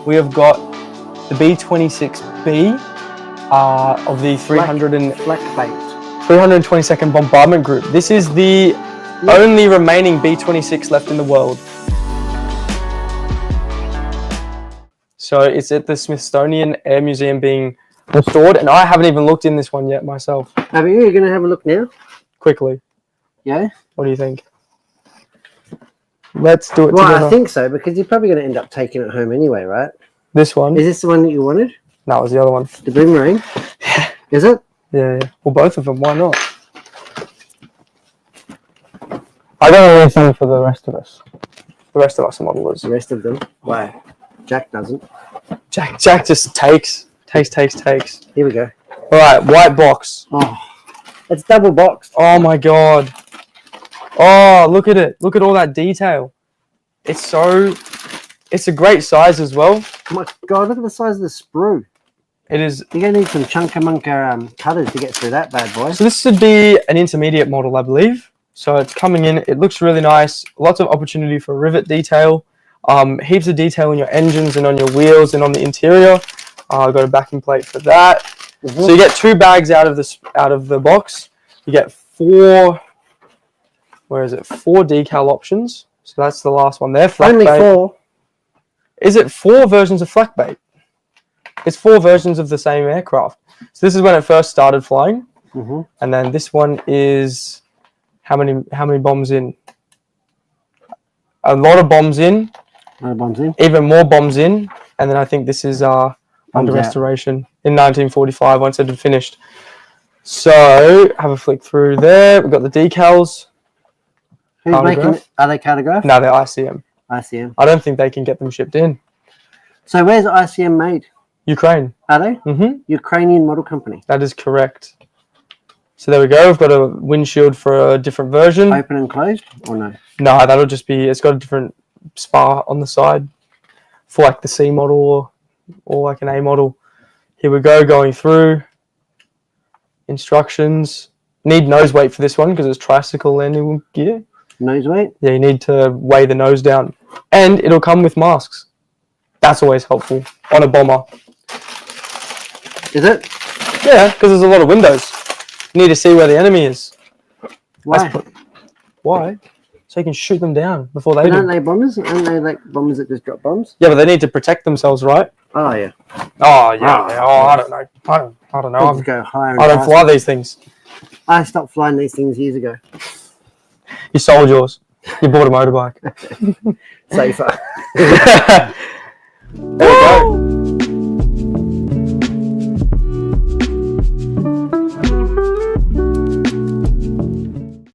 we have got the B-26B of the 322nd Bombardment Group. This is the only remaining B-26 left in the world. So it's at the Smithsonian Air Museum being restored, and I haven't even looked in this one yet myself. Have you? You're going to have a look now? Quickly. Yeah? What do you think? Let's do it well, together. I think so, because you're probably going to end up taking it home anyway, right? This one? Is this the one that you wanted? No, it was the other one. The boomerang? Is it? Yeah. Well, both of them. Why not? I don't know anything for the rest of us. The rest of us are modelers. The rest of them? Why? Jack doesn't. Jack just takes. Here we go. All right, white box. Oh, it's double boxed. Oh my god. Oh, look at it. Look at all that detail. It's a great size as well. Oh my god, look at the size of the sprue. It is. You're going to need some chunker-munker cutters to get through that bad boy. So this should be an intermediate model, I believe. So it's coming in. It looks really nice. Lots of opportunity for rivet detail. Heaps of detail in your engines and on your wheels and on the interior. I've got a backing plate for that. Mm-hmm. So you get 2 bags out of the box. You get 4. Where is it? 4 decal options. So that's the last one there. Flak Only bait. 4. Is it 4 versions of flak bait? It's 4 versions of the same aircraft. So this is when it first started flying, and then this one is how many bombs in? A lot of bombs in. Even more bombs in, and then I think this is under restoration in 1945 once it had finished. So have a flick through there. We've got the decals. Who's making it? Are they cartographed? No, they're ICM. ICM. I don't think they can get them shipped in. So where's ICM made? Ukraine. Are they? Mm-hmm. Ukrainian model company. That is correct. So there we go. We've got a windshield for a different version. Open and closed or no? No, that'll just be, it's got a different spar on the side for like the C model or like an A model. Here we go, going through. Instructions. Need nose weight for this one because it's tricycle landing gear. Nose weight? Yeah, you need to weigh the nose down. And it'll come with masks. That's always helpful on a bomber. Is it? Yeah, because there's a lot of windows. You need to see where the enemy is. Why? Why? So you can shoot them down before they do. Aren't they bombers? Aren't they like bombers that just drop bombs? Yeah, but they need to protect themselves, right? Oh, yeah. Oh, yeah. Oh, I don't know. I don't know. I don't fly these things. I stopped flying these things years ago. You sold yours. You bought a motorbike. Safer. There